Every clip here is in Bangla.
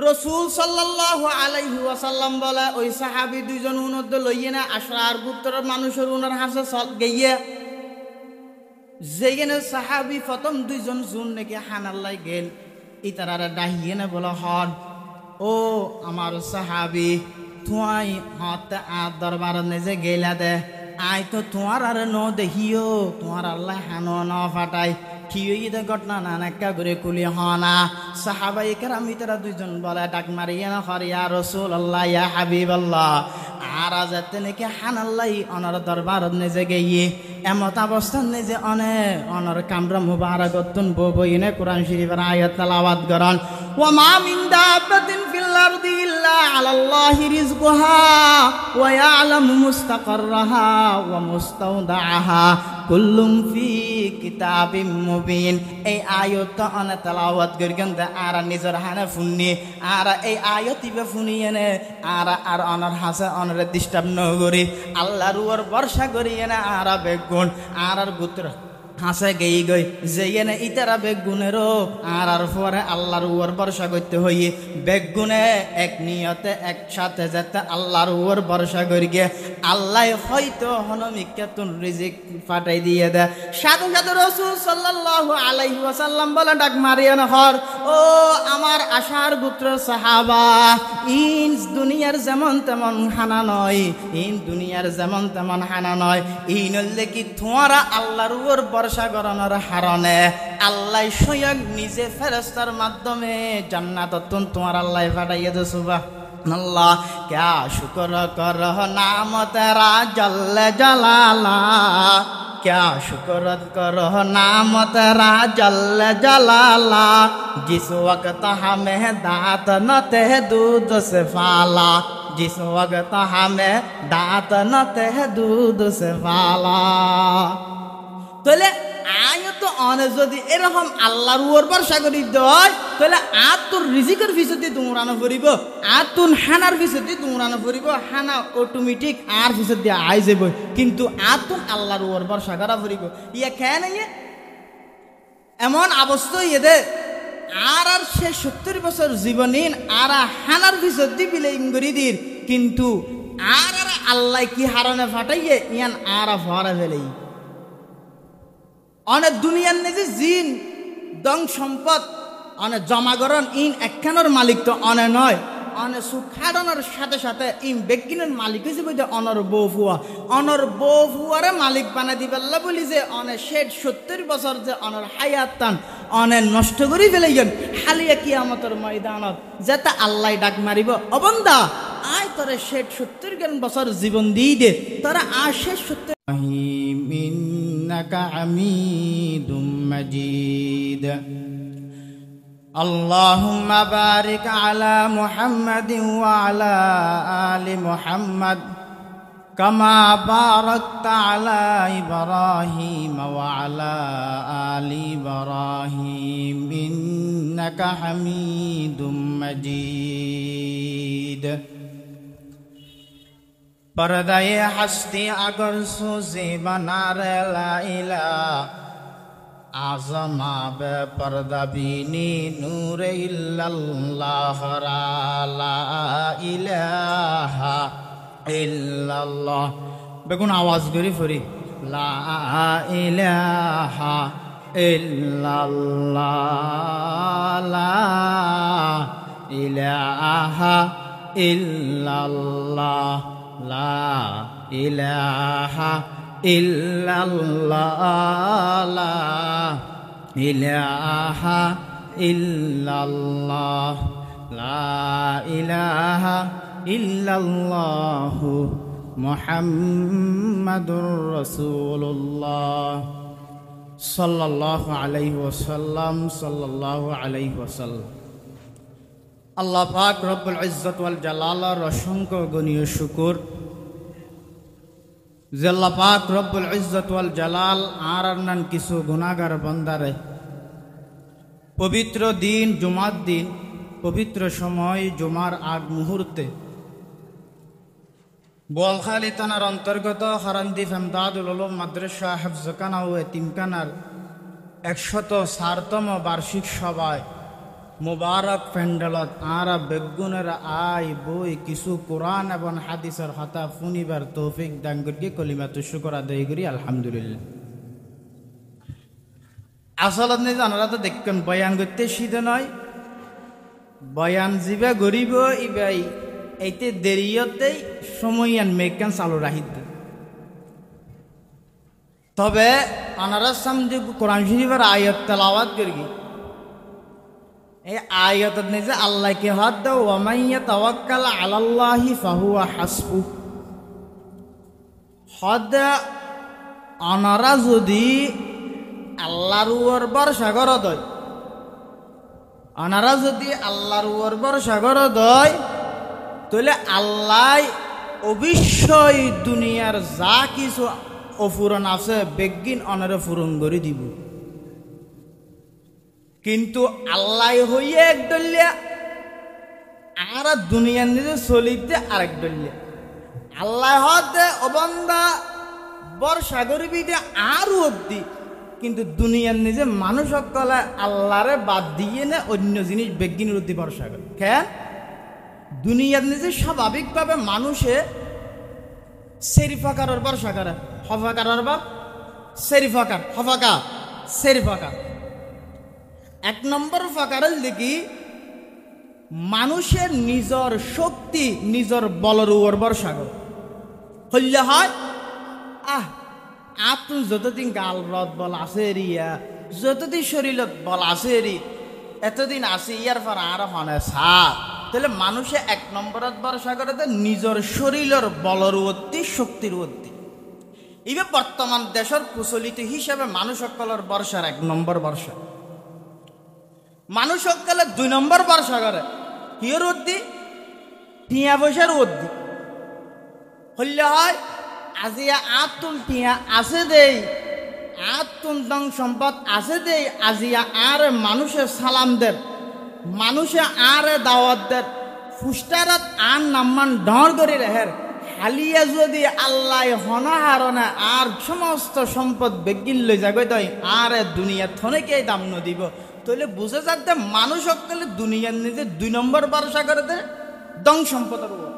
রসুল সাল্লাল্লাহু আলাইহি ওয়াসাল্লাম বলে ওই সাহাবী দুইজন উনদ্দ লইয়ে না আশরার গোত্রের মানুষের উনার হাসে সল গিয়ে যেখানে সাহাবী প্রথম দুইজন জুন নাকি হানাল্লাই গেল ইতারারে ডাহিয়ে না বলে হন ও আমার সাহাবী তুই হাতে দরবার নিজে গেলা দে আই তো তোমার আর ন দেখিও তোমার আল্লাহ হানো ন ফাটাই কি হইতে ঘটনা নানাক্কা করে কুলি হনা সাহাবাই কেরাম তারা দুইজন বলে ডাক মারিয়া না হরিয়া রাসূলুল্লাহ ইয়া হাবিবাল্লাহ আর আজাতে নাকি হানাল্লাই অনার দরবার নিজে গিয়ে এমত অবস্থান নিজে অনার কামরা মুবারাকাতুন বইনে কোরআন শরীফের আয়াত তেলাওয়াত করেন ওয়া মা মিন দাব্বাতিন ফিল আরদি ইল্লা আলাল্লাহি রিজকুহা ওয়া ইয়ালামু মুস্তাকাররাহা ওয়া মুস্তাওদাআহা কুল্লুম ফি কিতাবিম মুবিন এই আয়াত অনে তেলাওয়াত করেন আর নিজের হানে ফুন্নি আর এই আয়াত ইবে ফুনিয়ে নে আর অনার হাসে অনরে ডিস্টার্ব ন করি আল্লাহর উপর ভরসা করিয়ে না আর বেগুন আর গোত্র হাসে গেই গই যেনে ইতারা বেগুনেরও আর পরে আল্লাহর উপর ভরসা করতে হইয়ে বেগুনে এক নিয়তে একসাথে যেতে আল্লাহর উপর ভরসা করি গে আল্লাহ হয়তো হনমিকাতুন রিজিক পাঠাই দিয়ে দে সাধু সাধু রাসূল সাল্লাল্লাহু আলাইহি ওয়াসাল্লাম বলে ডাক মারিয়ান হর ও আমার আশার গোত্র সাহাবা ইন দুনিয়ার যেমন তেমন হানা নয় ইন দুনিয়ার যেমন তেমন হানা নয় ইন হলে কি তোমারা আল্লাহর উপর ভরসা করানোর হারণে আল্লাহ স্বয়ং নিজে ফেরেশতার মাধ্যমে জান্নাততুন তোমার আল্লাহ পাঠাইয়ে দে সুবহানাল্লাহ क्या शुक्र करो नाम तेरा जल्ल जलाला क्या शुक्र करो नाम तेरा जल्ल जलाला जिस वक्त हमें दांत न ते दूध से फाला जिस वक्त हमें दांत न ते दूध से फाला তাহলে আয়ত অনে যদি এরকম আল্লাহর উপর ভরসা করি দেয় তাহলে আর তোর রিজিকের পিছতে দৌড়ানো পড়িব আর তোর হানার পিছতে দৌড়ানো পড়িব হানা অটোমেটিক আর পিছত দিয়ে আই যাব কিন্তু আর তোর আল্লাহর উপর ভরসা করা পড়িব ইয়া খেয়ে নেই এমন অবস্থা ইয়ে আর সে 70 বছর জীবনীন আর হানার পিছতে বিলেইং করি দির কিন্তু আর আল্লাহ কি হারানে ফাটাইয়ে ইয়ান আর ভরা ফেলেই অনেক দুনিয়ার নিজে জিন দং সম্পদ অনেক জমাগরণ ইন একখানোর মালিক তো অনে নয় অনেক সুখাড়ানোর সাথে সাথে ইন বেগিনের মালিক হিসেবে যে অনর বউ ফুয়ারে মালিক বানাই দিবেল্লা বলি যে অনেক 70 বছর যে অনর হায়াত টান অনেক নষ্ট করে ফেলে গেল হালিয়া কিয়ামতের ময়দানত যেটা আল্লাহ ডাক মারিব অবন্দা আয় তোরে 70 বছর জীবন দিয়ে দে তোরা আর 70 إنك حميد مجيد اللهم بارك على محمد وعلى آل محمد كما باركت على إبراهيم وعلى آل إبراهيم إنك حميد مجيد पर्दाए हस्ती अगर सोजे बना रे ला इला आज़मा बे पर्दा बीनी नूर इल्लल्लाह ला इलाहा इल्लल्लाह बेगुन आवाज करी फरी ला इलाहा इल्लल्लाह ला इलाहा इल्लल्लाह ला इलाहा इल्लल्लाह ला इलाहा इल्लल्लाह ला इलाहा इल्लल्लाह मुहम्मदुर रसूलुल्लाह सल्लल्लाहु अलैहि वसल्लम सल्लल्लाहु अलैहि वसल्लम আল্লাহ পাক রব্বুল ইজ্জত ওয়াল জালালার অসংখ্য গণীয় শুকর যে আল্লাহ পাক রব্বুল ইজ্জত ওয়াল জালাল আর নান কিছু গুনাহগার বান্দারে পবিত্র দিন জুমার দিন পবিত্র সময় জুমার আগ মুহূর্তে বোয়ালখালী থানার অন্তর্গত হরন্দিফ এমদাদুল উলুম মাদ্রাসা হেফজখানা ও এতিমখানার 104তম বার্ষিক সভায় মুবারক প্যান্ডেলত আর বেগুনের আই বই কিছু কোরআন এবং হাদিসের হতা ফুনিবার তৌফিক দান করি কলিমা তো শুকর আদায় করি আলহামদুলিল্লাহ। আসলত নেই জানারা তো দেখবেন বয়ান করতে শীতে নয়, বয়ান যিবা গরিব ইবাই এইতে দেরিয়তেই সময় আন মেকান চালু রাখিত। তবে আনারার সামনে কোরআন শরীফের আয়াত তেলাওয়াত করি, এই আয়াত নিজে আল্লাহকে হাত দাও, ওয়ামাইয়া তাওয়াক্কাল আলাল্লাহি ফাহুয়া হাসবু। হদ আনারা যদি আল্লাহর উপর ভরসা করত হয়, আনারা যদি আল্লাহর উপর ভরসা করত হয়, তাহলে আল্লাহ অবশ্যই দুনিয়ার যা কিছু অফুরন আছে বেগিন অনারে ফুরন করে দিব। কিন্তু আল্লাহ হইয়া এক দলিয়া আর দুনিয়ার নিজে চলিতে আরেক দলিয়া। আল্লাহ হতে অবন্দা বর্ষা করিবি আরো অব্দি, কিন্তু দুনিয়ার নিজে মানুষ সকলে আল্লাহরে বাদ দিয়ে না অন্য জিনিস বেগিনের অব্দি ভরসা করে। কেন? দুনিয়ার নিজে স্বাভাবিকভাবে মানুষে সেরিফাকারের ভরসা করে। হফাকারের বাপ সেরিফাকার, হফাকা সেরিফাকার। এক নম্বর ফাকারের দেখি মানুষের নিজের শক্তি নিজের বলের উপর ভরসা করে হইলে হয়। আপনি যতদিন গাল রদ বল আছে রিয়া, যতদিন শরীরত বল আছে রি, এতদিন আছে ইয়ার পর আর হনে সার। তাহলে মানুষে এক নম্বরত ভরসা করে নিজের শরীরের বলের উদ্দি শক্তির উদ্দি। এবার বর্তমান দেশের প্রচলিত হিসাবে মানুষ সকলের ভরসার এক নম্বর ভরসা। মানুষ সকলে দুই নম্বর ভরসা করে কিয়র উদ্দি? টিয়া পয়সার উদ্দি হইলে হয়। আজিয়া আতুন টিয়া আছে দেই, আতুন দং সম্পদ আছে দেই, আজিয়া আর মানুষে সালাম দেন, মানুষে আর দাওয়াত দেন, ফুস্টারাত আর নাম্মান ডর করে রেহের। হালিয়া যদি আল্লাহ হনাহারণে আর সমস্ত সম্পদ বেগিন লই যাগৈ তই আর দুনিয়া থনেকেই দাম নদিব। তাহলে বুঝে যাক দে মানুষ সকলে দুনিয়ার নিজে দুই নম্বর ভরসা করে দে দং সম্পদের উপর।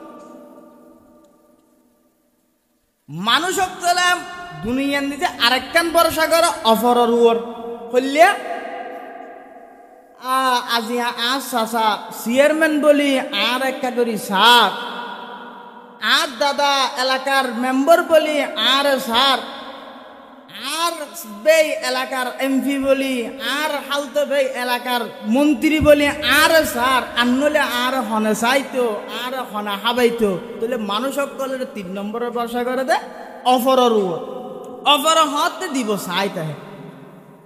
মানুষ সকলে দুনিয়ার নিজে আরেকখান ভরসা করে অফরের উপর হইলে আজি চাচা চেয়ারম্যান বলি আর একটা করি সার, আর দাদা এলাকার মেম্বার বলি আর সার, আর বেই এলাকার এমপি বলি, আর হালতো বেই এলাকার মন্ত্রী বলি আর স্যার, আনলে আর হনে চাইতো আর হনা হাবাইতো। তাহলে মানুষ সকলের তিন নম্বরের ভরসা করে দে অফরের উপর। অফর হতে দিব চাইতে,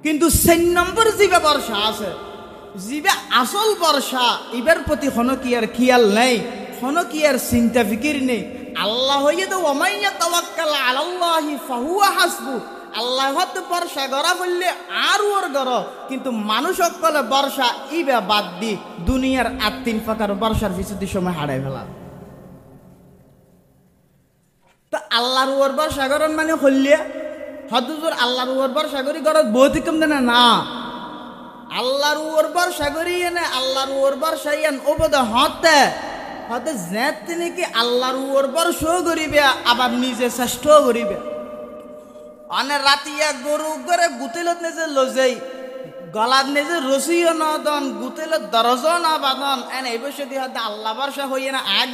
কিন্তু 4 নম্বর জিবে ভরসা আছে, জিবে আসল ভরসা ইবের প্রতি হনো কি আর খেয়াল নেই, হনো কি আর চিন্তা ফিকির নেই। আল্লাহ হইয়ে তো ওয়ামাইয়া তাওয়াক্কাল আলাল্লাহি ফাহুয়া হাসবু। আল্লাহ হতে ভরসা করা বললে আর ওর গর, কিন্তু মানুষ সকলে ভরসা ইবে বাদ দি দুনিয়ার আর 3 প্রকার ভরসার পিছনে সময় হারাই ফেলা। তো আল্লাহর উপর ভরসা করেন মানে হইলে হদুজুর আল্লাহর উপর ভরসা করি গরত বহুত কম দেনা না। আল্লাহর উপর ভরসা করি এনে আল্লাহর উপর ভরসা ইয়ান ওবদা হতে হতে যেতে নাকি আল্লাহর উপর ভরসাও করিবে আবার নিজে চেষ্টাও করিবে। অনেক রাতিয়া গরু করে গুতেলত নিজে লজাই, গলার নিজে রসিও ন দন, গুতেলত দরজও না বাদন। এনে এই বসে দিয়ে হতে আল্লাহ ভরসা হইয়ে না আগ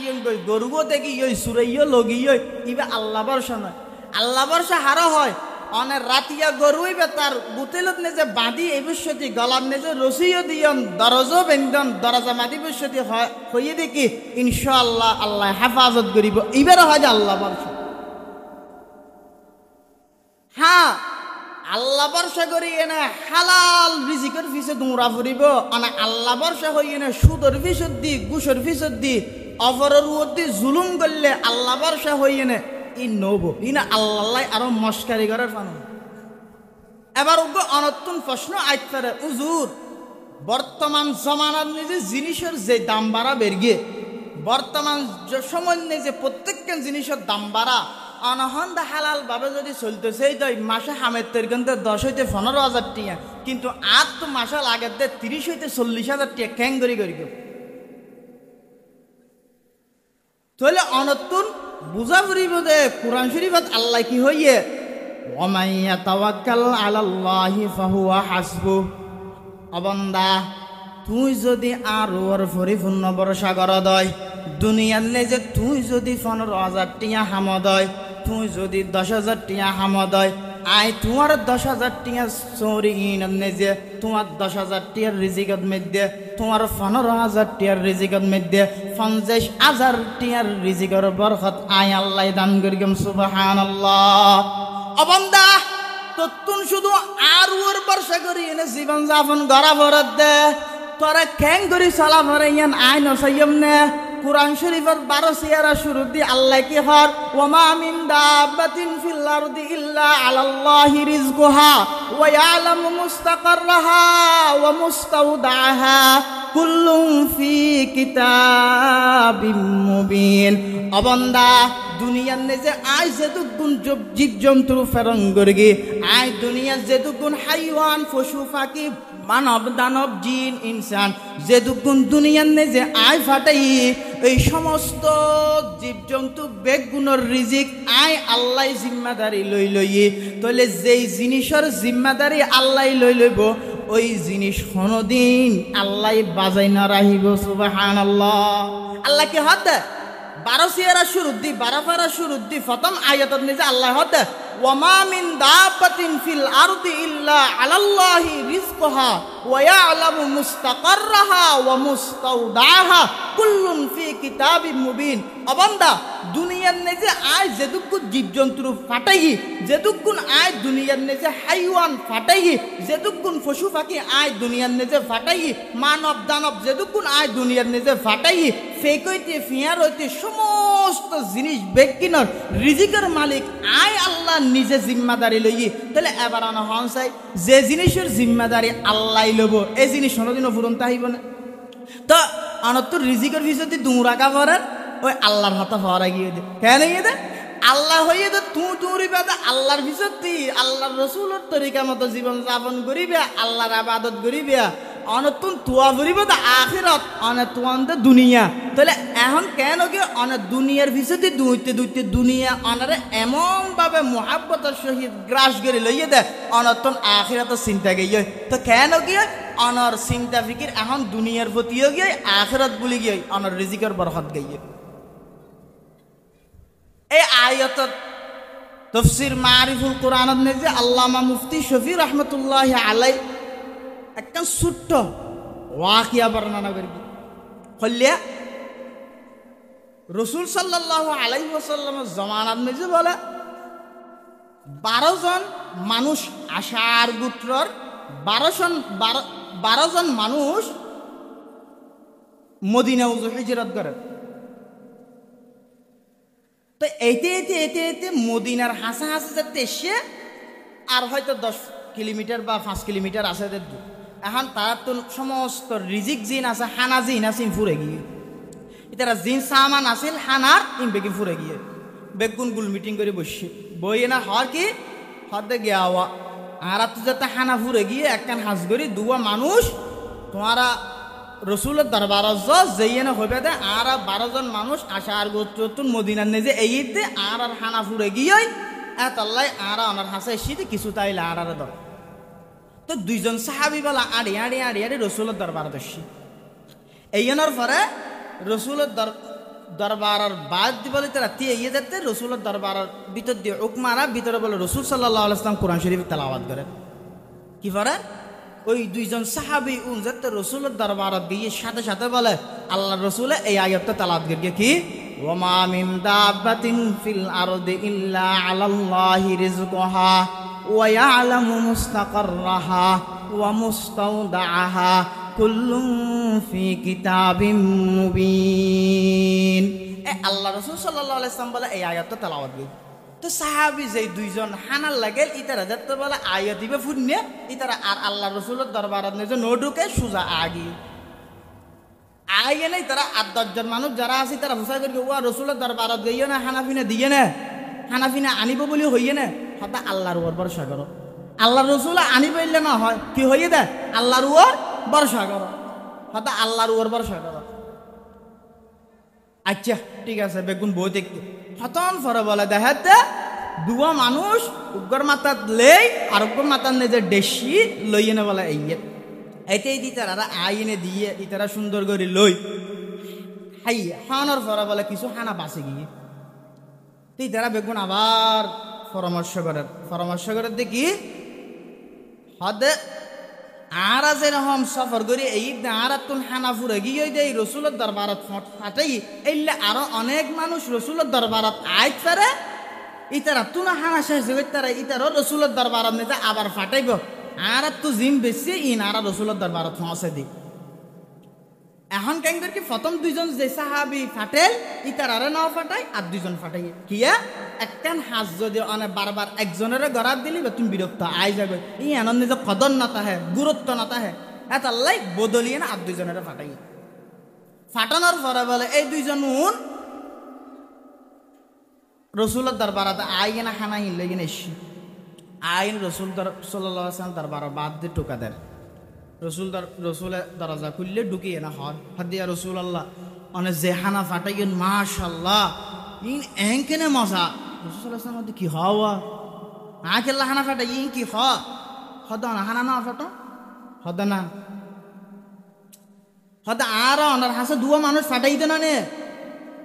গরুও দেখি ইয় সুরাইও লগিও ইবে আল্লাহ ভরসা নয়। আল্লাহ ভরসা হারো হয় অনেক রাতিয়া গরুইবে তার গুতেলত নিজে বাঁধি এই বসে গলার নিজে রসিও দিয়ন, দরজও বেন্দন, দরজা মাদি বসে হইয়ে দেখি ইনশাআল্লাহ আল্লাহ হেফাজত করিব। এবারও হয় যে আল্লাহ ভরসা। হ্যাঁ, আল্লাহ ভরসা করি এনে হালাল রিজিকের পিছে দৌড়া ফুরিব, মানে আল্লাহ ভরসা হই এনে সুদর পিছত দি ঘুষের পিছত দি অপরের উপর দি জুলুম করলে আল্লাহ ভরসা হই এনে ই নব ই না আল্লাহ আরো মস্কারি করার পান। এবার ওগো অনতুন প্রশ্ন আইতারে হুজুর, বর্তমান জমানার নিজে জিনিসের যে দাম বাড়া বেরিয়ে, বর্তমান সময় নিজে প্রত্যেকটা জিনিসের দাম বাড়া, অনহন্দা হালাল ভাবে যদি চলতেছে তো মাসে হামের কিন্তু 10 হইতে 15,000 টিয়া, কিন্তু আর তো মাসে লাগে 30 হইতে 40,000 টিয়া ক্যাং করি করি তাহলে অনতুন বুঝা পড়িব যে কোরআন শরীফত আল্লাহ কি হইয়ে ওয়ামান ইয়াতাওয়াক্কাল আলাল্লাহি ফাহুয়া হাসবুহ। অবন্দা তুই যদি আর ওর পরিপূর্ণ ভরসা কর দয়, দুনিয়ার নে যে তুই যদি 15,000 টিয়া হামদ হয়, তুই যদি 10,000 টিয়া হামদ হয়, আই তোমার 10,000 টিয়া চৌরি নে যে তোমার 10,000 টিয়ার রিজিকত মধ্যে, তোমার 15,000 টিয়ার রিজিকত মধ্যে 50,000 টিয়ার রিজিকর বরকত আই আল্লাহ দান করিম সুবহানাল্লাহ। অবন্দা তত্তুন শুধু আর ওর বর্ষা করি এনে জীবন যাপন গড়া ভরত দে, তোরা ক্যাং করি চলা ভরে ইয়ান আইন সাইয়ম নে। কুরআন শরীফের 12 সিয়ারা শুরু দি আল্লাহ কি হর ওয়ামা মিন দাব্বাতিন ফিল আরদি ইল্লা আলাল্লাহি রিজকুহা ওয়া ইয়ালামু মুস্তাকাররাহা ওয়া মুস্তাওদাহা কুল্লুম ফি কিতাবিম মুবিন। অবন্দা দুনিয়ার নে যে আয় যেতুগুণ জীব জন্তু ফেরন গর্গি, আয় দুনিয়ার যেতুগুণ হাইওয়ান পশু পাখি মানব দানব জিন ইনসান যেতুগুণ দুনিয়ার নে যে আয় ফাটাই, এই সমস্ত জীবজন্তু বেগুণর রিজিক আয় আল্লাহ জিম্মাদারি লই লইয়ে। তাহলে যেই জিনিসের জিম্মাদারি আল্লাহ লই লইব ওই জিনিস কোনদিন আল্লাহ বাজাই না রাহিব সুবহানাল্লাহ। আল্লাহ কি হদ 12 সিয়ারা শুরুদ্দি 12 পারা শুরুদ্দি প্রথম আয়াতত নিজে আল্লাহ হদ ওয়ামা মিন দাব্বাতিন ফিল আরদি ইল্লা আলাল্লাহি রিজকুহা ওয়া ইয়ালামু মুস্তাকাররাহা ওয়া মুস্তাওদাহা কুল্লুন ফি কিতাবিম মুবিন। অবন্দা দুনিয়ার নেজে আয় যেদুকুন জীবজন্তু ফাটাই, যেদুকুন আয় দুনিয়ার নেজে হাইওয়ান ফাটাই, যেদুকুন পশু পাখি আয় দুনিয়ার নেজে ফাটাই, মানব দানব যেদুকুন আয় দুনিয়ার নেজে ফাটাই, ফেক হইতে ফিয়ার হইতে সমস্ত জিনিস বেকিনর রিজিকের মালিক আয় আল্লাহ নিজে জিম্মাদারি লই। তাহলে এবার আনা হন চাই যে জিনিসের জিম্মাদারি আল্লাহ লব এই জিনিস কোনোদিনও ফুরন্ত আহিব না। তো অনত্তর রিজিকের ভিতরে দুরাকা করার ওই আল্লাহর হাতে হওয়ার গিয়ে দে কেন গিয়ে দে আল্লাহ হইয়ে তো তুই বেদা আল্লাহর ভিতরে আল্লাহর রসুলের তরিকা মতো জীবন যাপন করিবে, আল্লাহর আবাদত করিবে, অনতুন তুয়া করিবে তো আখিরাত অনেক দুনিয়া। তাহলে এখন কেন কি অনেক দুনিয়ার ভিতরে দুইতে দুনিয়া অনারে এমন ভাবে মোহাব্বতের সহিত গ্রাস করে লইয়ে দে অনতন আখিরাত চিন্তা গিয়ে। তো কেন কি অনর চিন্তা ফিকির এখন দুনিয়ার প্রতিও গিয়ে আখিরাত বলি গিয়ে অনর রিজিকের বরকত গিয়ে। এই আয়াতত তাফসীর মারিফুল কোরআনত নে যে আল্লামা মুফতি শফি রহমতুল্লাহ আলাই একটা ছোট্ট ওয়াকিয়া বর্ণনা করি হলিয়া রসুল সাল্লাল্লাহু আলাইহি ওয়াসাল্লামের জমানাত নে যে বলে 12 জন মানুষ আশার গোত্রর 12 জন মানুষ মদিনা হিজরত করে। তো এইতে মদিনার হাসা যেতে এসে আর হয়তো 10 কিলোমিটার বা 5 কিলোমিটার আছে। এখন তার তো সমস্ত রিজিক জিন আছে, হানা জিন আছে ফুরে গিয়ে এটারা জিন সামান আছিল হানার বেগি ফুরে গিয়ে বেগুন গুল মিটিং করে বসে বই না হর কি হদে গিয়া আর তো যাতে হানা ফুরে গিয়ে একখান হাস করি দুয়া মানুষ তোমারা রসুলের দরবার যেয়ে না হইবে দে আর 12 জন মানুষ আশার গোত্র মদিনার নেজে এইতে আর হানা ফুরে গিয়ে এতাল্লাই আর ওনার হাসে এসে কিছু তাইলে আর দর। তো 2 জন সাহাবি বলা আড়ি রসুলের দরবার দর্শি এইনার পরে রসুলের দরবার বাদ বলে রাতে ইয়ে যেতে রসুলের দরবার ভিতর দিয়ে উকমারা ভিতরে বলে রসুল সাল্লাল্লাহু আলাইহি ওয়াসাল্লাম কোরআন শরীফ তেলাওয়াত করে। কি করে ওই 2 জন সাহাবি যেতে রসুলের দরবারত গিয়ে সাথে সাথে বলে আল্লাহ রসুলে এই আয়াতটা তেলাওয়াত করে কি ওয়ামা মিন দাব্বাতিন ফিল আরদি ইল্লা আলাল্লাহি রিজকুহা ওয়া ইয়ালামু মুস্তাকাররাহা ওয়া মুস্তাওদাহা কুল্লুম ফি কিতাবিম মুবিন। আল্লাহ রাসূল সাল্লাল্লাহু আলাইহি ওয়াসাল্লাম বলে এই আয়াতটা তেলাওয়াত করে। তো সাহাবি যে 2 জন হানার লাগেল ইতারা যেতে বলে আয়াত দিবে ফুন্নে ইতারা আর আল্লাহ রসুলের দরবারত নিয়ে নো ঢুকে সোজা আগি আগে নেই তারা 8-10 জন মানুষ যারা আছে তারা হুসাই করে ওয়া রসুলের দরবারত গইয়ে না হানাফিনে দিয়ে না হানাফিনা আনিব বলি হইয়ে না হতা আল্লাহর উপর ভরসা করো আল্লাহ রসুল আনিব বললে না হয় কি হইয়ে দে আল্লাহর উপর ভরসা করো হতা আল্লাহর উপর ভরসা করো আচ্ছা ঠিক আছে বেগুন বই দেখতে হতন ফরে বলে দেখাতে দুয়া মানুষ উগ্র মাতাত লেই আর উগ্র মাতার নেজে ডেসি লইয়ে না বলে এইটাই দি তারা আইনে দিয়ে ইতারা সুন্দর করে লই হাই হানার ফরে বলে কিছু হানা বাঁচে গিয়ে তুই তারা বেগুন আবার পরামর্শ করে দেখি হদে আর যেরকম সফর করি এই আর তুন হানা ফুরে গিয়ে দেয় রসুলের দরবারত ফাটাই এইলে আরো অনেক মানুষ রসুলের দরবারত আইত পারে ইতারা তুনা হানা শেষ হয়ে তারা ইতারও রসুলের দরবারত নিতে আবার ফাটাইব আর তো জিম বেশি ইন আর রসুলের দরবারত পৌঁছে দি এখন কেন কি প্রথম দুইজন যে সাহাবি ফাটেল ইতার আরে নাও ফাটাই আর দুইজন ফাটাই কিয়া একখান হাজ যদি অনেক বারবার একজনের গড়াত দিলি বা তুমি বিরক্ত আই যাবে ই আনন্দ নিজে কদর না তাহে গুরুত্ব না তাহে এতাল্লাই বদলিয়ে না আর দুইজনের ফাটাই ফাটানোর পরে বলে এই দুইজন উন রসুলের দরবারাতে আই না খানা হিনলে কিনে এসছি আইন রসুল সাল্লাল্লাহু আলাইহি দরবার বাদ দিয়ে টোকা দেয় রসুলের দরজা খুললে ঢুকিয়ে না হাদিয়া রসুল আল্লাহ অনেক যে হানা ফাটাইন মাশাল্লাহ ইন এঙ্কেনে মজা রসুল মধ্যে কি হওয়া আকেল্লা হানা ফাটাই ইন কি হদ না হানা না ফাটো হদ না হদ আর অনার হাসে দুয়া মানুষ ফাটাই দে না নে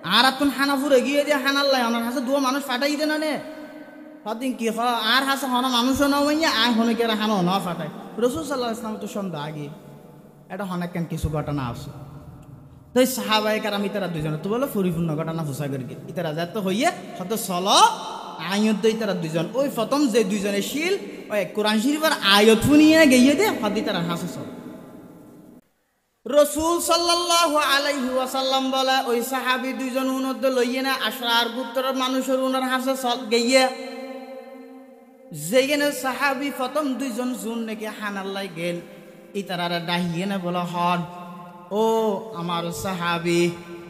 আর তুন হানা ফুরে গিয়ে দিয়ে হানাল্লাই অনার হাসে দুয়া মানুষ ফাটাই দে না নে হদিন কি আর হাসে হন মানুষও না হইয়া আর হনে কে হানো না ফাটাই রসুল সাল্লাহ ইসলাম তো সন্ধ্যা আগে এটা অনেক কেন কিছু ঘটনা আছে তো এই সাহাবাহিকার আমি তারা দুজনে তো বলো পরিপূর্ণ ঘটনা ফুসা করি ইতারা যাতে হইয়ে হয়তো চলো আয়ত তারা দুজন ওই প্রথম যে দুইজনে শিল ওই কোরআন শরীফের আয়ত শুনিয়ে গিয়ে দে হদি তারা হাসে চল রসুল সাল্লাল্লাহু আলাইহি ওয়াসাল্লাম বলে ওই সাহাবি দুইজন উন্নত লইয়ে না আশরার গোত্রের মানুষের উনার হাসে চল গিয়ে যেখানে সাহাবি প্রথম দুইজন জুন নাকি হানাল্লাই গেল ইতারা ডাহিয়ে না বলা হন ও আমার সাহাবি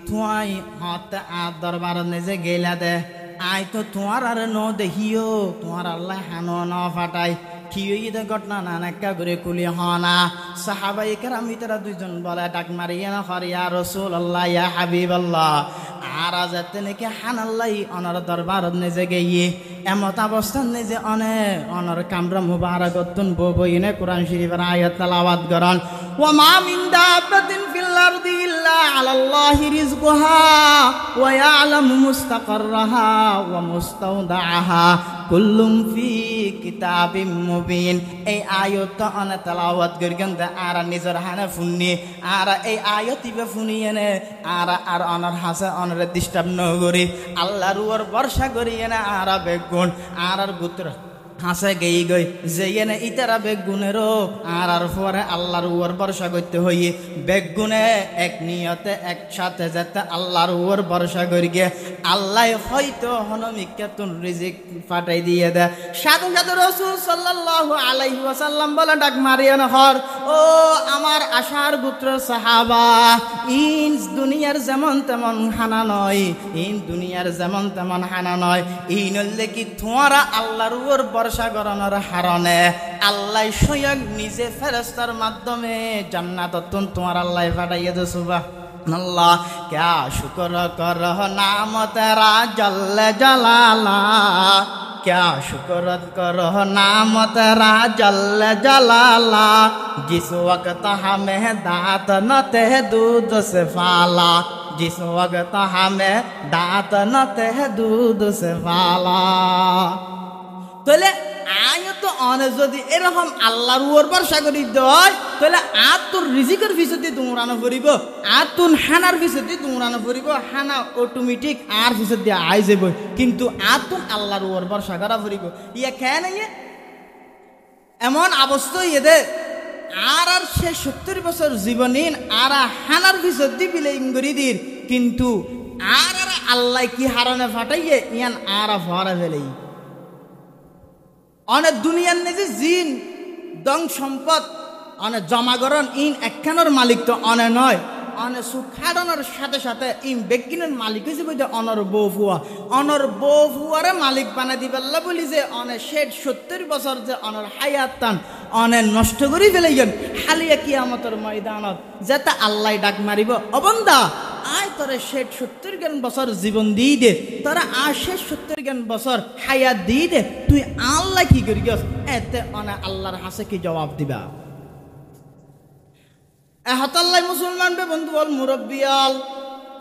তুই হাতে দরবার নেজে গেলা দে আই তো তোমার আর ন দেখিও তোমার আল্লাহ হানো ন ফাটাই কি দে ঘটনা নানাক্কা করে কুলি হনা সাহাবাই কেরামি তারা দুইজন বলে ডাক মারিয়া না হরিয়া রসুল আল্লাহ ইয়া হাবিব আল্লাহ আর যাতে নাকি হানাল্লাই অনার দরবার নেজে গিয়ে এমত অবস্থান নেজে অনার কামরা মুবারাকতুন বইনে কোরআন শরীফের আয়াত তেলাওয়াত করেন ওয়া মা মিন দাব্বাতিন ফিল আরদি ইল্লা আলাল্লাহি রিজকুহা ওয়া ইয়ালামু মুস্তাকাররাহা ওয়া মুস্তাওদাআহা কুল্লুম ফি কিতাবিম মুবিন এই আয়াত অনা তেলাওয়াত করেন আর নিজের হানে ফুনি আর এই আয়াতিবে ফুনিয়ে নে আর অনার হাসে অনার ডিস্টার্ব ন করি আল্লাহর উপর ভরসা করিয়ে না আর বেগুন আর গোত্র হাসে গেই গই যে না ইতারা বেগুনেরও আর পরে আল্লাহর উপর ভরসা করতে হইয়ে বেগুনে এক নিয়তে একসাথে যেতে আল্লাহর উপর ভরসা করি গিয়ে আল্লাহ হয়তো হনমিকাতুন রিজিক ফাটাই দিয়ে দেয় সাধু সাধু রসুল সাল্লাল্লাহু আলাইহি ওয়াসাল্লাম বলে ডাক মারিয়া নহর ও আমার আশার গোত্র সাহাবা ইন দুনিয়ার যেমন তেমন হানা নয় ইন দুনিয়ার যেমন তেমন হানা নয় ইন হলে কি তোমারা আল্লাহর উপর ভরসা করানোর হারণে আল্লাহ স্বয়ং নিজে ফেরেশতার মাধ্যমে জান্নাততুন তোমার আল্লাহ পাঠাইয়ে দে সুবহানাল্লাহ क्या शुक्र करो नाम तेरा जल जलाला क्या शुक्र करो नाम तेरा जल जलाला जिस वक्त हमें दांत न थे दूध से फाला जिस वक्त हमें दांत न थे दूध से फाला তাহলে আয় তো অনে যদি এরকম আল্লাহর উপর ভরসা করি দেয় তাহলে আর তোর রিজিকের পিছতে দৌড়ানো পড়িব আর তোর হানার পিছতে দৌড়ানো পড়িব হানা অটোমেটিক আর পিছত দিয়ে আই যাব কিন্তু আর তোর আল্লাহর উপর ভরসা করা পড়িব ইয়া খেয়ে নাই এমন অবস্থা ইয়ে আর সে 70 বছর জীবনীন আর হানার পিছত দি বিলে ইঙ্গরি দির কিন্তু আর আল্লাহ কি হারানে ফাটাইয়ে ইয়ান আর ভরা ফেলেই অনেক দুনিয়ার নেজে জিন দং সম্পদ অনেক জমাগরণ ইন একখানোর মালিক তো অনে নয় অনে সুখাড়ানোর সাথে সাথে ইম বেগিনের মালিক হয়েছে বই অনর বউ ফুয়ারে মালিক বানা দিবাল্লা বলি যে অনে 60-70 বছর যে অনর হায়াত টান অনে নষ্ট করে ফেলাইন হালিয়া কিয়ামতের ময়দানত যেটা আল্লাহ ডাক মারিব অবন্দা আয় তোরে 60-70 বছর জীবন দিয়ে দে তোরা 70 বছর হায়াত দিয়ে দে তুই আল্লাহ কি করি গেছ এতে অনে আল্লাহর হাসে কি জবাব দিবা এহতাল্লাই মুসলমান বে বন্ধু বল মুরব্বিয়াল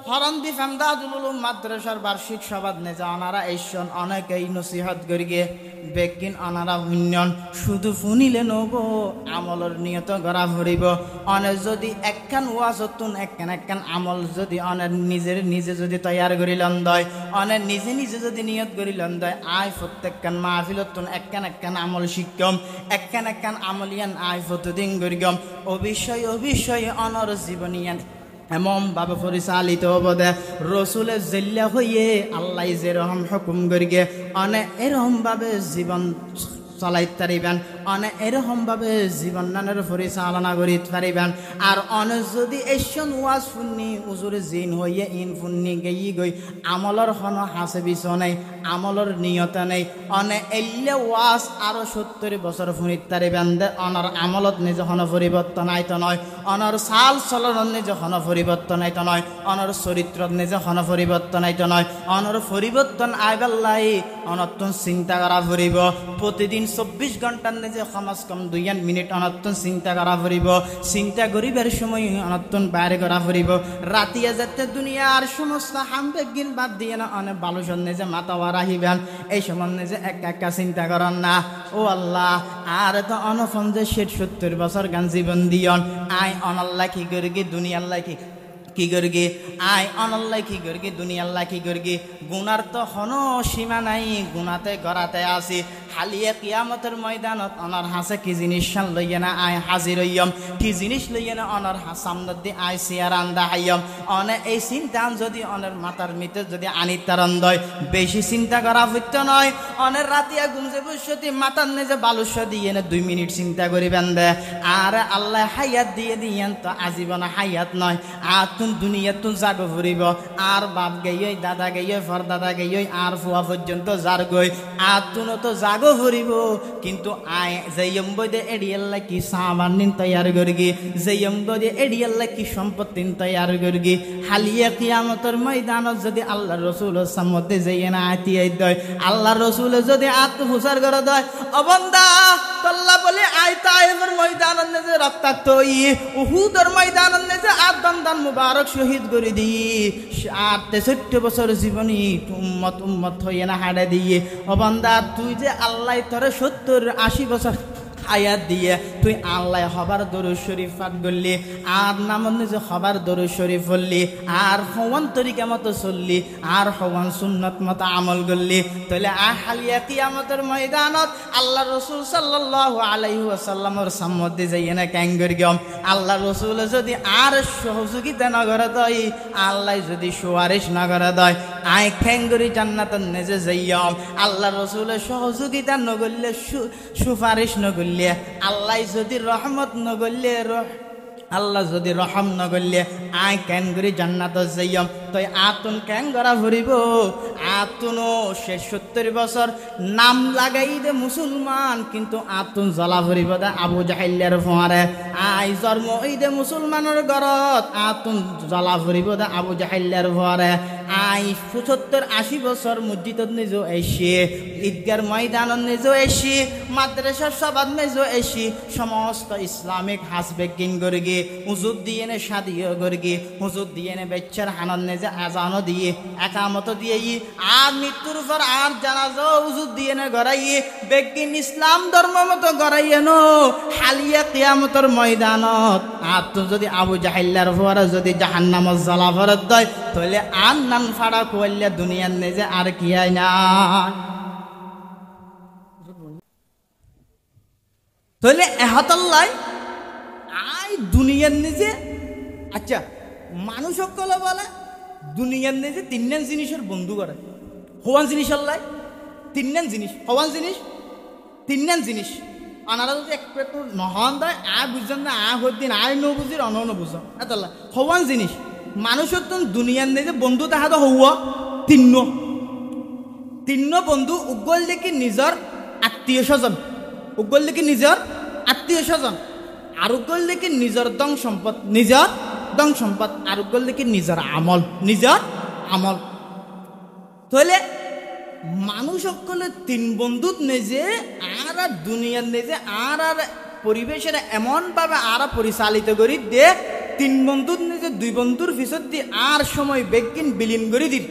ফরন্দি ফামদাদুল উলুম মাদ্রাসার বার্ষিক সভাত নেজা অনারা এইসন অনেকেই নসিহত করিগে বেকিন অনারা উন্নয়ন শুধু ফুনিলে নব আমলের নিয়ত করা ভরিব অনে যদি একখান ওয়াজতুন একখান আমল যদি অনের নিজে যদি তৈয়ার করিলন দয় অনের নিজে যদি নিয়ত করিলন দয় আয় প্রত্যেকখান মাহফিলতুন একখান আমল শিক্ষম একখান আমলিয়ান আয় প্রতিদিন করিগম অবশ্যই অনর জীবনিয়ান এমন ভাবে পরিচালিত হবদে রসুলের জেল্লা হইয়ে আল্লাহ যেরকম হুকুম করিগে অনে এরকম ভাবে জীবন চলাইতে পারিবেন অনে এরকম ভাবে জীবন নানের পরিচালনা করিতে পারিবেন আর অনে যদি এসন ওয়াজ ফুন্নি উজুরে জিন হইয়ে ইন ফুন্নি গেই গই আমলর হন হাসে বিষ নেই আমলর নিয়ত নেই অনে এলে ওয়াজ আরো 70 বছর ফুনিতে পারিবেন দে অনর আমলত নিজে হন পরিবর্তন আইতো নয় অনর সাল চলন নিজে হন পরিবর্তন আইতো নয় অনর চরিত্র নিজে হন পরিবর্তন আইতো নয় অনর পরিবর্তন আইবাল্লাই অনতুন চিন্তা করা ফুরিব প্রতিদিন 24 ঘন্টার নিজে কমাস কম 2 মিনিট অনতুন চিন্তা করা ফুরিব চিন্তা করিবার সময় অনতুন বাইরে করা ফুরিব রাতিয়া যেতে দুনিয়ার সমস্ত হামবেগিন বাদ দিয়ে না অনেক বালুসন নিজে মাথা রাহিবেন এই সময় নিজে একা চিন্তা করেন না ও আল্লাহ আর তো অনফন যে 70 বছর গান জীবন দিয়ন আয় অনাল্লাহ কি করগি দুনিয়াল্লাহ কি করগি আয় অনাল্লাহ কি করগি দুনিয়াল্লাহ কি করগি গুনার তো হন সীমা নাই গুনাতে গড়াতে আসি হালিয়ে কিয়ামতের ময়দানত অনার হাসে কি জিনিস লইয়ে না আয় হাজির হইয়ম কি জিনিস লইয়ে না অনার সামনে দিয়ে আয় সিয়ার আন্দা হাইয়ম অনে এই চিন্তা যদি অনের মাথার মিতে যদি আনিতারন দয় বেশি চিন্তা করা হইতে নয় অনের রাতিয়া ঘুমছে বসতি মাথার নিজে বালুস্য দিয়ে না 2 মিনিট চিন্তা করিবেন দে আর আল্লাহ হায়াত দিয়ে দিয়েন তো আজীবন হায়াত নয় আর তুম দুনিয়া তুম জাগো ফুরিব আর বাপ গেই দাদা গেই ফরদাদা গেই আর ফুয়া পর্যন্ত যার গই আর তুনো তো জাগো ফুরিব কিন্তু আয় যেয়ম বদে এডিয়াল্লা কি সামান নিন তৈয়ার করগি যেয়ম বদে এডিয়াল্লা কি সম্পত্তি তৈয়ার করগি হালিয়া কিয়ামতের ময়দানত যদি আল্লাহ রাসূলের সামনে যেয়ে না আতিয়াই দয় আল্লাহ রাসূল যদি আত্মহুসার করে দয় অবন্দা আল্লাহ বলে আয় তায়েফের ময়দানত যে রক্তাক্ত উহুদের ময়দানত যে আদম মুবারক শহীদ করে দিয়ে 63 বছর জীবনী উম্মত হইয়ে না হাড়ে দিয়ে অবন্দা তুই যে আল্লাহ তোরে 70-80 বছর হায়াত দিয়ে তুই আল্লাহ হবার দরুদ শরীফ পাঠ করলি আর নামত নিজে হবার দরুদ শরীফ পড়লি আর হওয়ান তরিকা মতো চললি আর হওয়ান সুন্নত মতো আমল করলি তাহলে হালিয়া কিয়ামতের ময়দানত আল্লাহ রাসূল সাল্লাল্লাহু আলাইহি ওয়াসাল্লামের সামনে যাইয়ে না ক্যাঙ্গর গম আল্লাহ রাসূল যদি আর সহযোগিতা না করে দেয় আল্লাহ যদি সুয়ারিশ না করে দেয় আই ক্যাঙ্গরি জান্নাতের নিজে যাইয়াম আল্লাহ রাসূলের সহযোগিতা না করলে সুপারিশ না করলে আল্লাহ যদি রহমত নগল্লে আল্লাহ যদি রহম নগল্লে আয় কেন করি জান্নাত যাইম তাই আতুন কেন করা ভরিব আতুনও 70 বছর নাম লাগাই দে মুসলমান কিন্তু আতুন জ্বলা ভরিব দে আবু জাহেলের ফোয়ারে আয় জন্ম ওই দে মুসলমানের ঘরত আতুন জ্বলা ভরিব দে আবু জাহেলের ফোয়ারে আয় 70-80 বছর মসজিদত নিজে এসে ঈদগার ময়দানত নিজে এসে মাদ্রাসার সভাত নিজে এসে সমস্ত ইসলামিক হাসবেগিন গরগে হুজুর দিয়ে নে শাদিও গরগে হুজুর দিয়ে নে বেচ্চার হানান নিজে আজানও দিয়ে একামত দিয়ে আর মৃত্যুর পর আর জানাজা হুজুর দিয়ে নে গড়াইয়ে বেগিন ইসলাম ধর্ম মতো গড়াইয়ে নো হালিয়া কিয়ামতের ময়দানত আর তো যদি আবু জাহেলের ফোয়ারা যদি জাহান্নামত জ্বালা ভরত দেয় তাহলে আর নাম ফাড়া কোয়াল্লা দুনিয়ার নিজে আর কি হয় না তাহলে এহতাল্লাই আয় দুনিয়ার নিজে আচ্ছা মানুষ সকলে বলে দুনিয়ার নিজে 3 জিনিসের বন্ধু করে হওয়ান জিনিস আল্লাহ 3 জিনিস হওয়ান জিনিস 3 জিনিস অনারা যদি এক পেট নহন দেয় বুঝছেন না হদিন নবুঝির বুঝ এতলা হওয়ান জিনিস মানুষের তো দুনিয়ার নেই যে বন্ধু তাহা তো হওয়া তিন্ন বন্ধু উগল দেখি নিজের আত্মীয় স্বজন উগল দেখি নিজের আত্মীয় স্বজন আর উগল দেখি নিজের দং সম্পদ আর উগল দেখি নিজের আমল তাহলে মানুষ সকলে তিন বন্ধুত নেজে আর দুনিয়ার নেজে আর পরিবেশের এমন ভাবে আর পরিচালিত করি দে তিন বন্ধুত নেজে দুই বন্ধুর ভিতর দিয়ে আর সময় বেগিন বিলীন করে দিন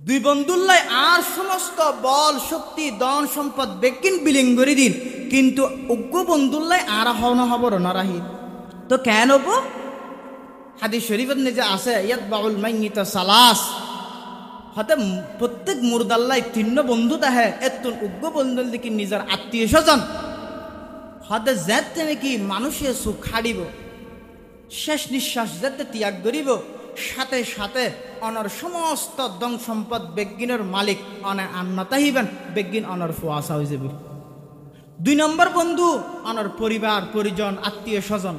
দুই বন্ধুল্লাই আর সমস্ত বল শক্তি দন সম্পদ বেগিন বিলীন করে দিন কিন্তু উগ্র বন্ধুল্লাই আর হবর নারাহি তো কেন হবো হাদিস শরীফের নেজে আছে ইয়াত বাউল মাইয়িত সালাস হতে প্রত্যেক মুরদাল্লাই তিন্ন বন্ধু তাহে এতুন উগ্র বন্ধুর দিকে নিজের আত্মীয় স্বজন হতে যেতে নাকি মানুষের সুখ হারিব শেষ নিঃশ্বাস যেতে ত্যাগ করিব সাথে সাথে অনর সমস্ত দং সম্পদ বেগিনের মালিক অনে আন্না তাহিবেন বেগিন অনর ফুয়াশা হয়ে যাবে দুই নম্বর বন্ধু অনর পরিবার পরিজন আত্মীয় স্বজন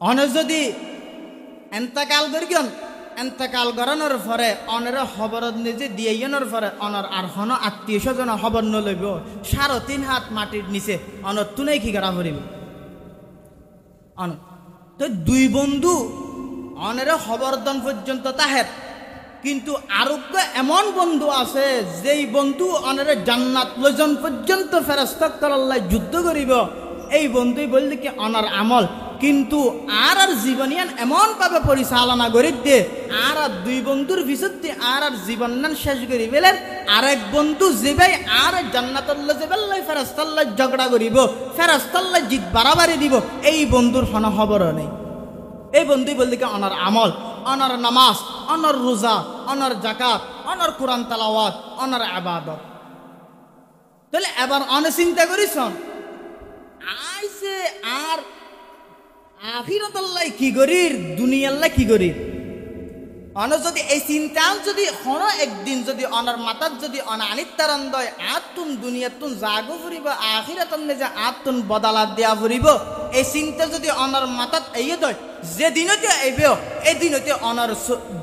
অনে যদি এন্তাকাল করিগন এন্তেকাল করানোর পরে অনের খবর নিজে দিয়ের পরে অনর আর হন আত্মীয় স্বজন খবর নলইব 3.5 হাত মাটির নিচে অনর তুনে কি করা করিব তো দুই বন্ধু অনের খবরদান পর্যন্ত তাহের কিন্তু আরোগ্য এমন বন্ধু আছে যেই বন্ধু অনের জান্নাত লজন পর্যন্ত ফেরেশতাল্লাহ যুদ্ধ করিব এই বন্ধুই বললি কি অনার আমল কিন্তু আর জীবনিয়ান এমন ভাবে পরিচালনা করি দে আর দুই বন্ধুর ভিতরে আর জীবন শেষ করি বেলেন আরেক বন্ধু যেবাই আর জান্নাতুল্লাহ যেবাল্লাই ফেরেশতাল্লাহ ঝগড়া করিব ফেরেশতাল্লাহ জিত বাড়াবাড়ি দিব এই বন্ধুর কোন খবর নেই এই বন্ধুই বললি কি অনার আমল অনার নামাজ অনার রোজা অনার যাকাত অনার কোরআন তেলাওয়াত অনার ইবাদত তাহলে এবার অনে চিন্তা করিস আইসে আর আখিরাতাল্লাহ কি করির দুনিয়াল্লাহ কি করির অন যদি এই চিন্তা যদি হন একদিন যদি অনার মাতার যদি অনা আনিত্তারণ দয় আতুন দুনিয়াতুন জাগো ফুরিব আখিরাতন যে আতুন বদালাত দেয়া ফুরিব এই চিন্তা যদি অনার মাতাত এই দয় যে দিনতে আইবেও এই দিনতে অনার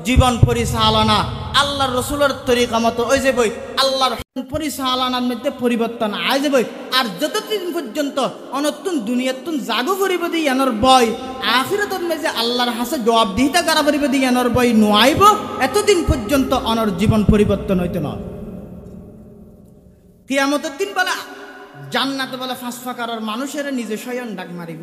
জীবন পরিচালনা আল্লাহর রসুলের তরিকা মতো ওই যে বই আল্লাহর পরিচালনার মধ্যে পরিবর্তন আয় যে বই আর যতদিন পর্যন্ত অনতুন দুনিয়াতুন জাগো করিব দি ইয়ানোর বই আখিরাতের মেজে আল্লাহর হাসে জবাবদিহিতা করা করিব দি ইয়ানোর বই নোয়াইব এতদিন পর্যন্ত অনর জীবন পরিবর্তন হইতে নয় কিয়ামতের দিন বলে জান্নাতে বলে ফাঁস ফাঁকার মানুষের নিজে স্বয়ং ডাক মারিব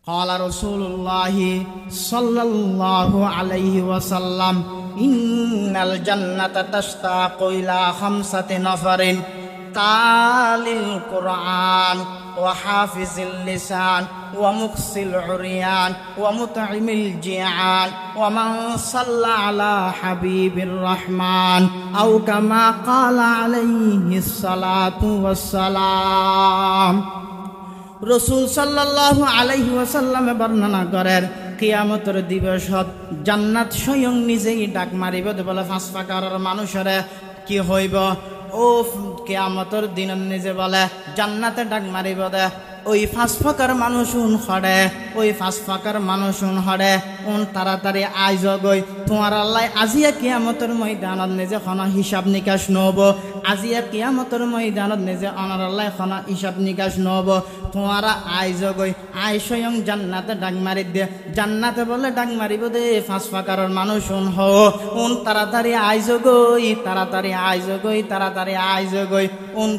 قال رسول الله صلى الله عليه وسلم إن الجنة تشتاق إلى 5 نفر تالي القرآن وحافظ اللسان ومقصي العريان ومطعم الجيعان ومن صلى على حبيب الرحمن أو كما قال عليه الصلاة والسلام রসুল সাল্লাল্লাহু আলাইহি ওয়াসাল্লামে বর্ণনা করেন কিয়ামতের দিবসত জান্নাত স্বয়ং নিজেই ডাক মারিব বলে ফাঁস ফাঁকার মানুষের কি হইব ও কিয়ামতের দিন নিজে বলে জান্নাতে ডাক মারিব দে ওই ফাঁস ফাঁকার মানুষ হরে ওই ফাঁস ফাঁকার মানুষ হরে তাড়াতাড়ি আইজ গই তোমার আল্লাহ আজিয়া কিয়ামতের ময়দানত নিজে খন হিসাব নিকাশ নব আজিয়া কিয়ামতের ময়দানত নিজে অনার আল্লাহ খন হিসাব নিকাশ নব তোমারা আইজ গই আই স্বয়ং জান্নাতে ডাক মারি দে জান্নাতে বলে ডাক মারিব দে ফাঁস ফাঁকার মানুষ তাড়াতাড়ি আইজ গই তাড়াতাড়ি আইজ গই তাড়াতাড়ি আইজ গই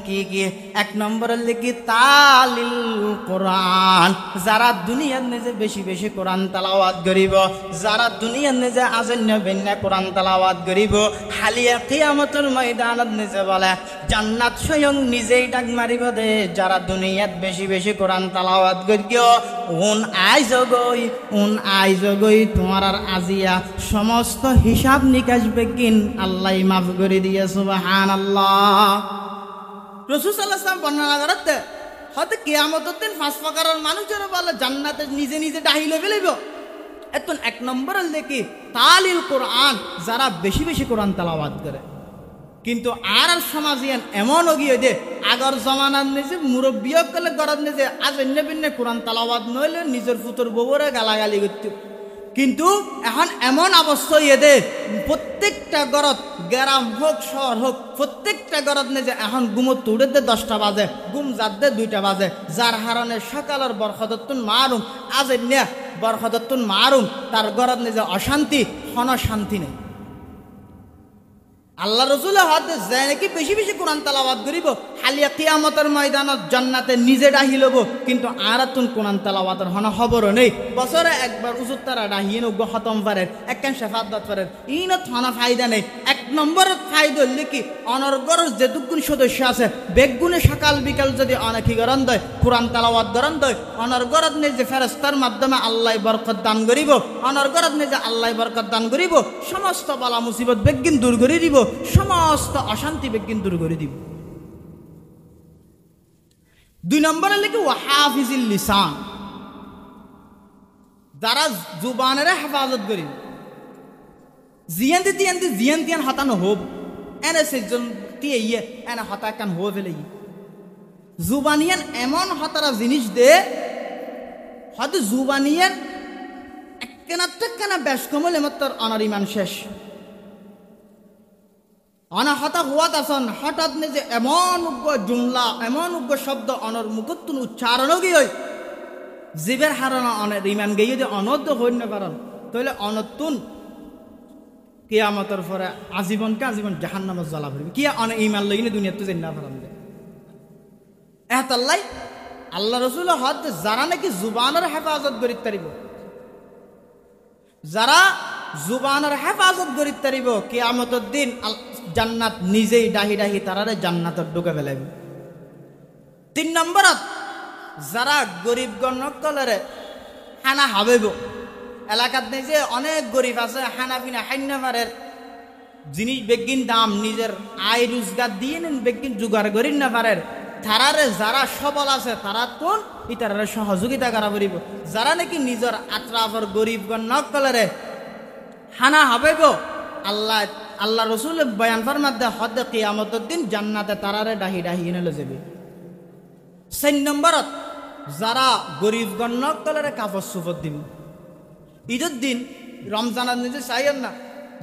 কি কি 1 নম্বরের লিখি তালিল কোরআন যারা দুনিয়ার নিজে বেশি বেশি কোরআন তেলাওয়াত করিব যারা দুনিয়ার নিজে আজন্য বেন্যা কোরআন তেলাওয়াত করিব হালিয়া কিয়ামতের ময়দানত নিজে বলে জান্নাত স্বয়ং নিজেই ডাক মারিব দে যারা দুনিয়াত বেশি বেশি কোরআন তেলাওয়াত করিও আইজ গই তোমার আর আজিয়া সমস্ত হিসাব নিকাশ বেকিন আল্লাহ মাফ করে দিয়ে সুবহানাল্লাহ রাসূল সাল্লাল্লাহু আলাইহি ওয়াসাল্লাম বর্ণনা করতে হয়তো কিয়ামতের দিন ফাঁস ফাঁকার মানুষের বলে জান্নাতে নিজে নিজে ডাহিলে ফেলিব এত 1 নম্বরের দেখি তালিল কোরআন যারা বেশি বেশি কোরআন তেলাওয়াত করে কিন্তু আর সমাজ এমন অগিয়ে দে আগর জমানার নিজে মুরব্বীয় কলে গরত নিজে আজ অন্য ভিন্ন কোরআন তালাবাদ নইলে নিজের ফুতর গোবরে গালাগালি করত কিন্তু এখন এমন অবস্থা দে প্রত্যেকটা গরত গ্রাম হোক শহর হোক প্রত্যেকটা গরত নিজে এখন গুমত উড়ে দে 10টা বাজে গুম যার দে 2টা বাজে যার হারণে সকালের বরখদত্তুন মারুম আজ অন্য বরখদত্তুন মারুম তার গরত নিজে অশান্তি হন শান্তি নেই আল্লাহ রসুলের হাতে যায় নাকি বেশি বেশি কোরআন তালাবাদ করিব হালিয়া কিয়ামতের ময়দানত জান্নাতে নিজে ডাহি লব কিন্তু আর তুন কোরআন তালাবাদের হন খবরও নেই বছরে একবার উজুর তারা ডাহিয়ে নব্য খতম পারে একখান শেফাত দাঁত পারে ইনত হনা ফায়দা নেই 1 নম্বরের ফায়দা হলে কি অনর্গর যে দুগুণ সদস্য আছে বেগুনে সকাল বিকাল যদি অনেকই গরম দেয় কোরআন তালাবাদ গরম দেয় অনর্গরত নিজে ফেরেস্তার মাধ্যমে আল্লাহ বরকত দান করিব অনর্গরত নিজে আল্লাহ বরকত দান করিব সমস্ত বালা মুসিবত বেগিন দূর করে দিব সমস্ত অশান্তি বেগিন দূর করে দিব 2 নম্বরে লিখে ওয়াহাফিজিল লিসান যারা জুবানের হেফাজত করি জিয়ান্তি জিয়ান হতানো হোক এনে সেজন দিয়ে ইয়ে এনে হতা কান হো ফেলে জুবানিয়ান এমন হতারা জিনিস দে হয়তো জুবানিয়ান একখানা বেশ কমল এমত্তর অনার ইমান শেষ অনা হতা হুয়াত আসন হঠাৎ নিজে এমন উগ্র জুমলা এমন উগ্র শব্দ অনর মুখতুন উচ্চারণ গিয়ে জীবের হারানো অনের ইমান গিয়ে যদি অনদ্য হইন্য কারণ তাহলে অনতুন কিয়ামতের পরে আজীবনকে আজীবন জাহান্নামত জ্বালা ভরবে কিয়া অনে ইমান লইনে দুনিয়াতে যেন না ফারাম দে এহতাল্লাই আল্লাহ রসুল হদ যারা নাকি জুবানের হেফাজত করিতে পারিব যারা জুবানের হেফাজত করিতে পারিব কিয়ামতের দিন জান্নাত নিজেই ডাহি ডাহি তারারে জান্নাতত ঢুকে ফেলাইব 3 নম্বরত যারা গরিব গণকলরে খানা হাবেব এলাকাত নিজে অনেক গরিব আছে খানা পিনা হাইনামারের জিনিস বেগিন দাম নিজের আয় রোজগার দিয়ে নিন বেগিন জোগাড় করিন না পারের তারারে যারা সবল আছে তারা কোন ইতারারে সহযোগিতা করা পড়িব যারা নাকি নিজের আত্রাফর গরিব গণকলরে খানা হাবেব আল্লাহ রসুল বয়ান ফরমাতে হদ কিয়ামতের দিন জান্নাতে তারারে ডাহি ডাহি এনে যাবে 4 নম্বরত যারা গরিব গণকলরে কাপড় সুপত দিব ঈদের দিন রমজানের নিজে চাইয়েন না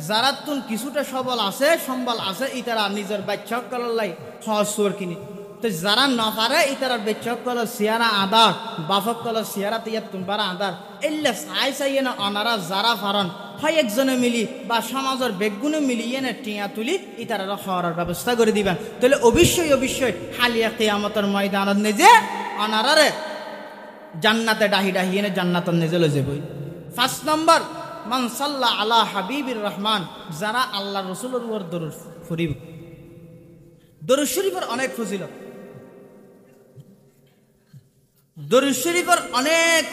যারা তুন কিছুটা সবল আছে সম্বল আছে ইতারা নিজের বাচ্চা কলার লাই সহজ সুর কিনি তো যারা না পারে ইতারা বাচ্চা কলার সিয়ারা আদার বাফক কলার সিয়ারা তিয়ার তুমবারা আদার এলে চাইয়ে না অনারা যারা ফারন হয় একজনে মিলি বা সমাজের বেগুনে মিলিয়ে না টিয়া তুলি ইতারা খাওয়ার ব্যবস্থা করে দিবেন তাহলে অবশ্যই হালিয়া কিয়ামতের ময়দানত নিজে অনারারে জান্নাতে ডাহি ডাহি এনে জান্নাতের নিজে লয়ে যাবই 5 নম্বর মান সাল্লা আলা হাবিবির রহমান যারা আল্লাহ রসুলের উপর দরুদ পড়িব দরুদ শরীফের অনেক ফজিলত দরুদ শরীফের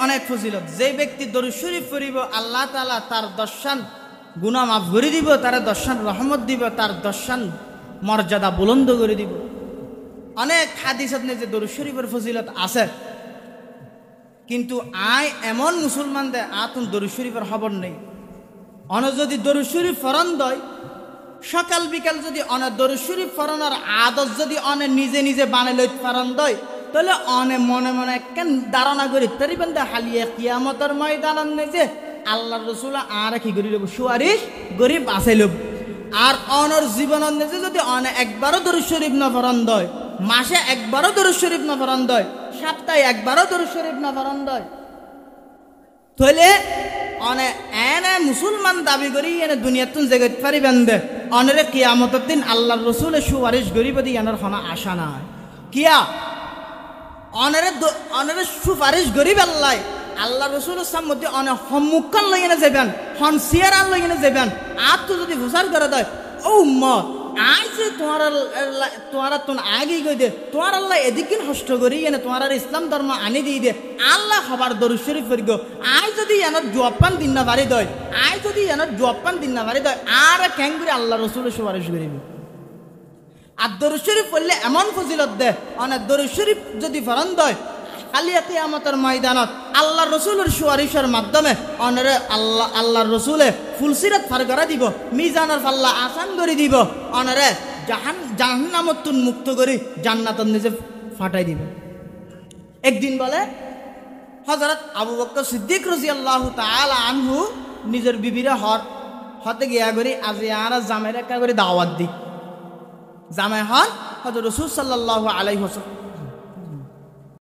অনেক ফজিলত যে ব্যক্তি দরুদ শরীফ পড়িব আল্লাহ তাআলা তার দর্শন গুনাহ মাফ করে দিব তার দর্শন রহমত দিব তার দর্শন মর্যাদা বুলন্দ করে দিব অনেক হাদিসত যে দরুদ শরীফের ফজিলত আছে কিন্তু আয় এমন মুসলমান দে আতুন দরুদ শরীফের খবর নেই অন যদি দরুদ শরীফ ফরন দয় সকাল বিকাল যদি অনে দরুদ শরীফ ফরনের আদত যদি অনে নিজে নিজে বানাই লই ফরন দয় তাহলে অনে মনে মনে কেন ধারণা করি তারিবেন দে হালিয়া কিয়ামতের ময়দান নিজে আল্লাহর রাসূল আর কি করি লব সুয়ারিশ গরিব আছে লব আর অনর জীবনের নিজে যদি অনে একবারও দরুদ শরীফ না ফরন দয় মাসে একবারও দরুদ শরীফ না ফরন দয় সপ্তাহে একবারও দরুদ শরীফ না ফরন দয় তাহলে অনে এনে মুসলমান দাবি করি এনে দুনিয়াতুন জগৎ পারিবেন দে অনরে কিয়ামতের দিন আল্লাহর রাসূলের সুপারিশ গরিব দি এনার কোনো আশা নাই কিয়া অনরে সুপারিশ গরিব আল্লাহ রাসূলের সামনে অনে সম্মুখন লইনে যাবেন হন সিয়ারান লইনে যাবেন আর তো যদি হুসার করে দেয় ও উম্মত আই যে তোমার তুন আগে গই দে তোমার আল্লাহ এদিকে হষ্ট করি এনে তোমার ইসলাম ধর্ম আনি দিয়ে দে আল্লাহ হবার দরুদ শরীফ পড়ি গো আই যদি এনার জবান দিন না বাড়ি দয় আই যদি এনার জবান দিন না বাড়ি দয় আর কেন করে আল্লাহ রাসূলের সুপারিশ করিব আর দরুদ শরীফ পড়লে এমন ফজিলত দে অনেক দরুদ শরীফ যদি ফরন দয় হালিয়া কিয়ামতের ময়দানত আল্লাহ রসুলের সুপারিশের মাধ্যমে অনরে আল্লাহর রসুলে ফুলসিরাত পার করে দিব মিজানের পাল্লা আসান করে দিব অনরে জাহান্নামতুন মুক্ত করে জান্নাতন নিজে ফাটাই দিবে। একদিন বলে হযরত আবু বকর সিদ্দিক রাদিয়াল্লাহু তাআলা আনহু নিজের বিবিরা হতে গিয়া করি আজি আর জামাইর একটা করে দাওয়াত দি। জামাই হন হযরত রাসূল সাল্লাল্লাহু আলাইহি ওয়াসাল্লাম